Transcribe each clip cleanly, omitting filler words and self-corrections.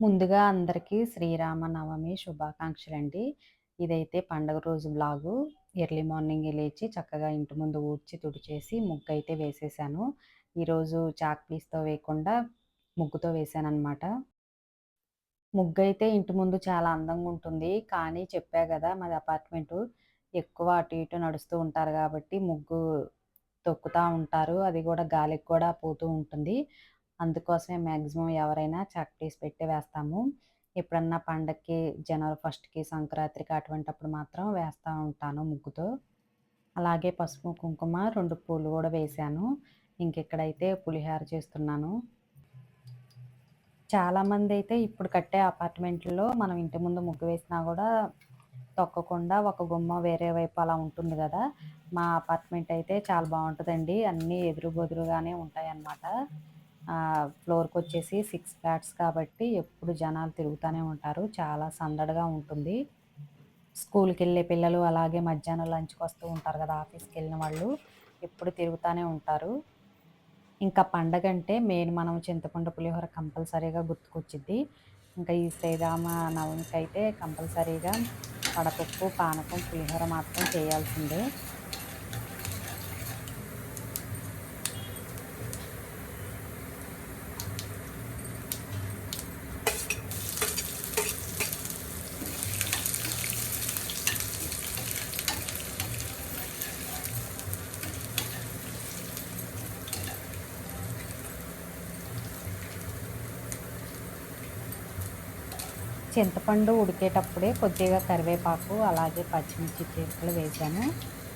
ముందుగా అందరికీ శ్రీరామనవమి శుభాకాంక్షలండి. ఇదైతే పండుగ రోజు వ్లాగు. ఎర్లీ మార్నింగే లేచి చక్కగా ఇంటి ముందు ఊడ్చి తుడిచేసి ముగ్గైతే వేసేసాను. ఈరోజు చాక్ పీస్‌తో వేయకుండా ముగ్గుతో వేశాననమాట. ముగ్గైతే ఇంటి ముందు చాలా అందంగా ఉంటుంది. కానీ చెప్పా గదా! మాది అపార్ట్‌మెంటు. ఎక్కువ అటు ఇటు నడుస్తూ ఉంటారు గాబట్టి ముగ్గు తొక్కుతా ఉంటారు. అది గూడా గాలికి కూడా పోతూ ఉంటుంది. అందుకోసమే మాక్సిమం ఎవరైనా చాక్ పీస్ పెట్టి వేస్తాము. ఎప్పుడన్నా పండక్కి జనవరి ఫస్ట్‌కి, సంక్రాంతికి అటువంటప్పుడు మాత్రం వేస్తా ఉంటాను ముగ్గుతో. అలాగే పసుపు, కుంకుమ 2 పూలు గూడా వేశాను. ఇంకిక్కడైతే పులిహోర చేస్తున్నాను. చాలామందైతే ఇప్పుడు కట్టే అపార్ట్‌మెంట్‌ల్లో మనం ఇంటి ముందు ముగ్గు వేసినా గూడా తొక్కకుండా ఒక గుమ్మం వేరే వైపు అలా ఉంటుంది గదా! మా అపార్ట్‌మెంట్ అయితే చాలా బావుంటదండి. అన్నీ ఎదురు బెదురుగానే ఉంటాయన్నమాట. ఫ్లోర్‌కొచ్చేసి 6 ఫ్లాట్స్ కాబట్టి ఎప్పుడు జనాలు తిరుగుతానే ఉంటారు. చాలా సందడిగా ఉంటుంది. స్కూల్‌కెళ్ళే పిల్లలు అలాగే మధ్యాహ్నం లంచ్‌కొస్తూ ఉంటారు గదా! ఆఫీస్‌కెళ్ళిన వాళ్ళు ఎప్పుడు తిరుగుతానే ఉంటారు. ఇంకా పండగంటే మెయిన్ మనం చింతపండు పులిహోర కంపల్సరీగా గుర్తుకొచ్చిద్ది. ఇంకా ఈ శ్రీరామ నవమికైతే కంపల్సరీగా వడపప్పు, పానకం, పులిహోర మాత్రం చేయాల్సిందే. చింతపండు ఉడికేటప్పుడే కొద్దిగా కరివేపాకు, అలాగే పచ్చిమిర్చి చీలికలు వేశాను.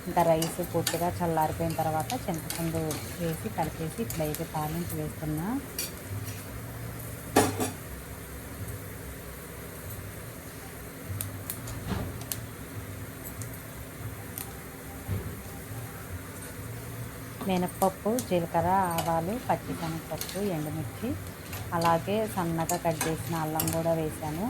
ఇంకా రైస్ పూర్తిగా చల్లారిపోయిన తర్వాత చింతపండు వేసి కలిపేసి ఇప్పుడైతే తాలింపు వేస్తున్నా. మినపప్పు, జీలకర్ర, ఆవాలు, పచ్చిశనగపప్పు, ఎండుమిర్చి, అలాగే సన్నగా కట్ చేసిన అల్లం కూడా వేశాను.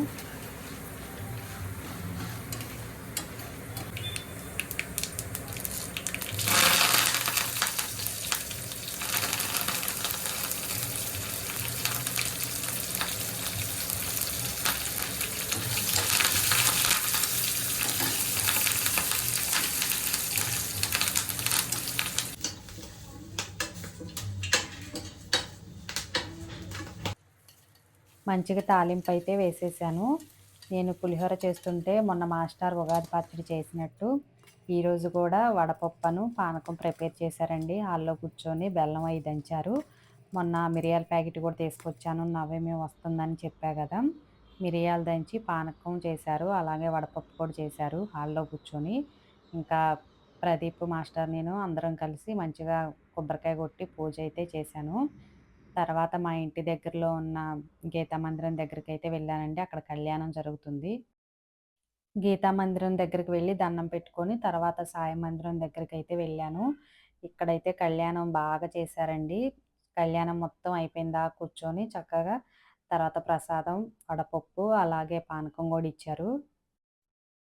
మంచిగా తాలింపు అయితే వేసేసాను. నేను పులిహోర చేస్తుంటే మొన్న మాస్టర్ ఉగాది పచ్చడి చేసినట్టు ఈరోజు కూడా వడపప్పును, పానకం ప్రిపేర్ చేశారండి. హాల్లో కూర్చొని బెల్లం అయి దంచారు. మొన్న మిరియాల ప్యాకెట్ కూడా తీసుకొచ్చాను. నవమి వస్తుందని చెప్పా కదా! మిరియాలు దంచి పానకం చేశారు. అలాగే వడపప్పు కూడా చేశారు హాల్లో కూర్చొని. ఇంకా ప్రదీప్ మాస్టర్ నేను అందరం కలిసి మంచిగా కొబ్బరికాయ కొట్టి పూజ అయితే చేశాను. తర్వాత మా ఇంటి దగ్గరలో ఉన్న గీతా మందిరం దగ్గరికైతే వెళ్ళానండి. అక్కడ కళ్యాణం జరుగుతుంది. గీతా మందిరం దగ్గరికి వెళ్ళి దండం పెట్టుకొని తర్వాత సాయి మందిరం దగ్గరికైతే వెళ్ళాను. ఇక్కడైతే కళ్యాణం బాగా చేశారండి. కళ్యాణం మొత్తం అయిపోయిన దాకా కూర్చొని చక్కగా తర్వాత ప్రసాదం, వడపప్పు, అలాగే పానకం గూడా ఇచ్చారు.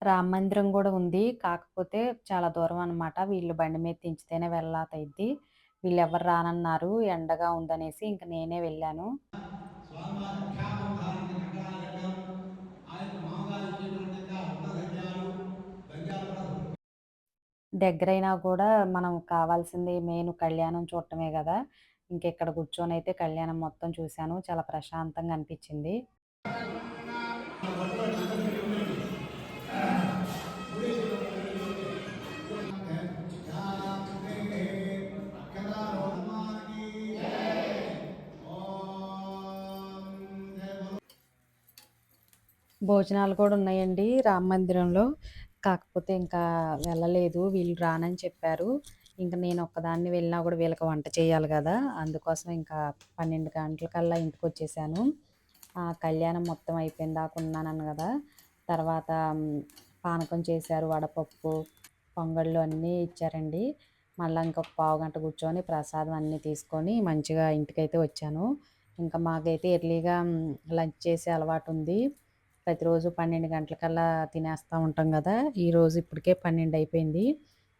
రామ మందిరం గూడా ఉంది. కాకపోతే చాలా దూరం అనమాట. వీళ్ళు బండి మీద దించితేనే వెళ్ళాతయిద్ది. వీళ్ళెవ్వరు రానన్నారు. ఎండగా ఉందనేసి ఇంక నేనే వెళ్ళాను. స్వామివారి అభ్యాపం ధారించి కంకణాలు కట్టారు. ఆ యొక్క మామగారు ఇచ్చేటువంటి రుద్రగద్యాలు, గద్యాలు కూడా దగ్గరైనా గూడా మనం కావాల్సింది మెయిన్ కళ్యాణం చూడటమే గదా! ఇంకిక్కడ కూర్చొనైతే కళ్యాణం మొత్తం చూశాను. చాలా ప్రశాంతంగా అనిపిచ్చింది. భోజనాలు కూడా ఉన్నాయండి రామ మందిరంలో. కాకపోతే ఇంకా వెళ్ళలేదు. వీళ్ళు రానని చెప్పారు. ఇంక నేనొక్కదాన్ని వెళ్ళినా గూడా వీళ్ళకి వంట చేయాలి గదా! అందుకోసం ఇంకా 12 గంటలకల్లా ఇంటికొచ్చేసాను. కళ్యాణం మొత్తం అయిపోయిన దాకా ఉన్నానన్నాను గదా! తర్వాత పానకం చేశారు, వడపప్పు, పొంగళ్ళు అన్నీ ఇచ్చారండి. మళ్ళా ఇంకొక పావుగంట కూర్చొని ప్రసాదం అన్నీ తీసుకొని మంచిగా ఇంటికైతే వచ్చాను. ఇంకా మాకైతే ఎర్లీగా లంచ్ చేసే అలవాటుంది. ప్రతిరోజు 12 గంటలకల్లా తినేస్తా ఉంటాం గదా! ఈరోజు ఇప్పటికే 12 అయిపోయింది.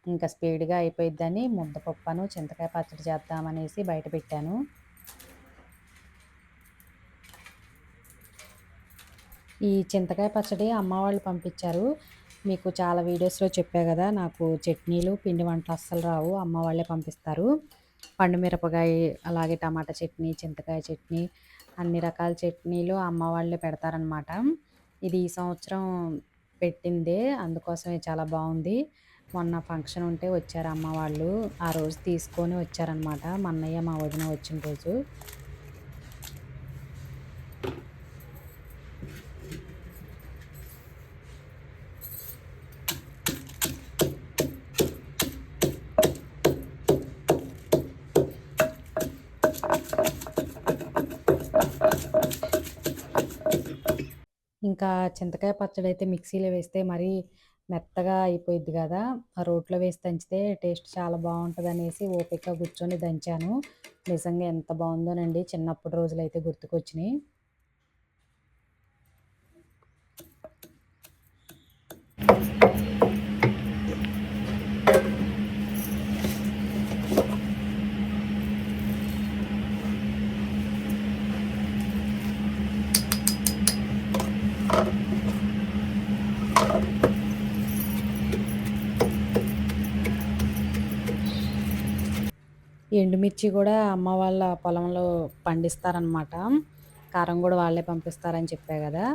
ఇంకా స్పీడ్‌గా అయిపోయిద్దని ముద్దపప్పును, చింతకాయ పచ్చడి చేద్దామనేసి బయట పెట్టాను. ఈ చింతకాయ పచ్చడి అమ్మ వాళ్ళు పంపించారు. మీకు చాలా వీడియోస్‌లో చెప్పా గదా! నాకు చట్నీలు, పిండి వంటలు అస్సలు రావు. అమ్మ వాళ్ళే పంపిస్తారు. పండు మిరపకాయ, అలాగే టమాటా చట్నీ, చింతకాయ చట్నీ, అన్ని రకాల చట్నీలు అమ్మ వాళ్ళే పెడతారనమాట. ఇది ఈ సంవత్సరం పెట్టిందే. అందుకోసమే చాలా బావుంది. మొన్న ఫంక్షన్ ఉంటే వచ్చారు అమ్మ వాళ్ళు. ఆ రోజు తీసుకొని వచ్చారనమాట. మా అన్నయ్య, మా వదిన వచ్చిన రోజు. ఇంకా చింతకాయ పచ్చడైతే మిక్సీలో వేస్తే మరీ మెత్తగా అయిపోయిద్ది గదా! ఆ రోట్లో వేసి దంచితే టేస్ట్ చాలా బావుంటదనేసి ఓపికగా కూర్చొని దంచాను. నిజంగా ఎంత బావుందోనండి. చిన్నప్పుడు రోజులైతే గుర్తుకొచ్చినియి. ఎండుమిర్చి గూడా అమ్మ వాళ్ళ పొలంలో పండిస్తారనమాట. కారం గూడా వాళ్ళే పంపిస్తారని చెప్పా గదా!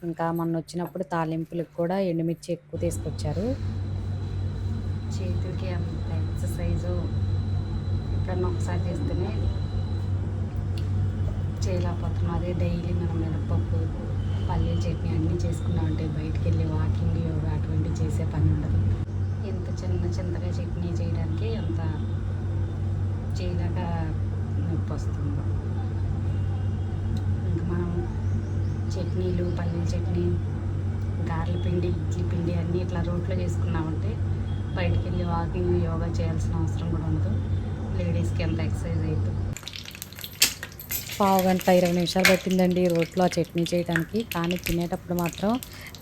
ఇంకా మొన్నొచ్చినప్పుడు తాలింపులకు కూడా ఎండుమిర్చి ఎక్కువ తీసుకొచ్చారు. చేతులకి అంత ఎక్సర్సైజు ఎప్పుడన్నా ఒకసారి చేస్తేనే చేయలేకపోతున్నాం. అదే డైలీ మనం మినపప్పు, పల్లీల చట్నీ అన్నీ చేసుకున్నామంటే బయటికి వెళ్ళి వాకింగ్, యోగా అటువంటివి చేసే పని ఉండదు. ఇంత చింతగా చట్నీ చేయడానికి అంత చేయలేక నొప్పి వస్తుంది. ఇంకా మనం చట్నీలు, పల్లీల చట్నీ, గారెల పిండి, ఇడ్లీ పిండి అన్నీ ఇట్లా రోట్లో చేసుకున్నామంటే బయటికి వెళ్ళి వాకింగ్, యోగా చేయాల్సిన అవసరం కూడా ఉండదు. లేడీస్కి ఎంత ఎక్సర్సైజ్ అవుతుంది. పావుగంట, 20 నిమిషాలు పట్టిందండి రోట్లో ఆ చట్నీ చేయడానికి. కానీ తినేటప్పుడు మాత్రం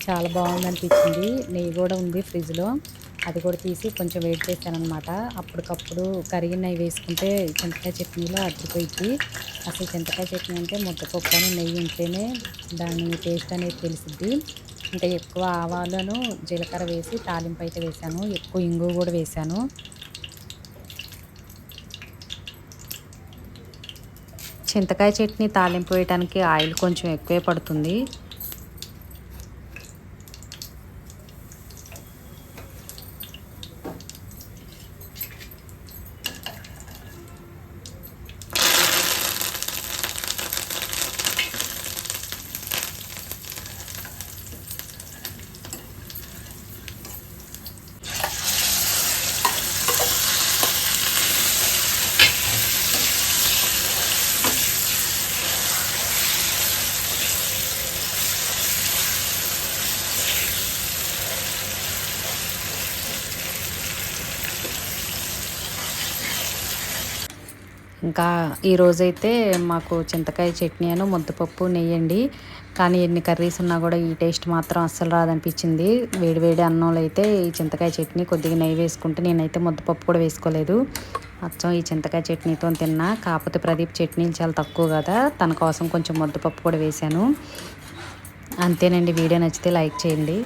చాలా బాగుందనిపించింది. నెయ్యి కూడా ఉంది ఫ్రిడ్జ్‌లో. అది కూడా తీసి కొంచెం వేడి చేశాననమాట. అప్పటికప్పుడు కరిగిన నెయ్యి వేసుకుంటే చింతకాయ చట్నీలో అదిరిపోయిద్ది. అసలు చింతకాయ చట్నీ అంటే ముద్దపప్పు అని నెయ్యి ఉంటేనే దాని టేస్ట్ అనేది తెలిసిద్ది. ఇంకా ఎక్కువ ఆవాలను, జీలకర్ర వేసి తాలింపు అయితే వేశాను. ఎక్కువ ఇంగువ కూడా వేశాను. చింతకాయ చట్నీ తాలింపు వేయడానికి ఆయిల్ కొంచెం ఎక్కువే పడుతుంది. ఇంకా ఈరోజైతే మాకు చింతకాయ చట్నీ అను, ముద్దపప్పు, నెయ్యండి. కానీ ఎన్ని కర్రీస్ ఉన్నా కూడా ఈ టేస్ట్ మాత్రం అస్సలు రాదనిపించింది. వేడి వేడి అన్నంలో అయితే ఈ చింతకాయ చట్నీ కొద్దిగా నెయ్యి వేసుకుంటే, నేనైతే ముద్దపప్పు కూడా వేసుకోలేదు. అచ్చం ఈ చింతకాయ చట్నీతో తిన్నా. కాకపోతే ప్రదీప్ చట్నీలు చాలా తక్కువ కదా, తన కోసం కొంచెం ముద్దపప్పు కూడా వేశాను. అంతేనండి. వీడియో నచ్చితే లైక్ చేయండి.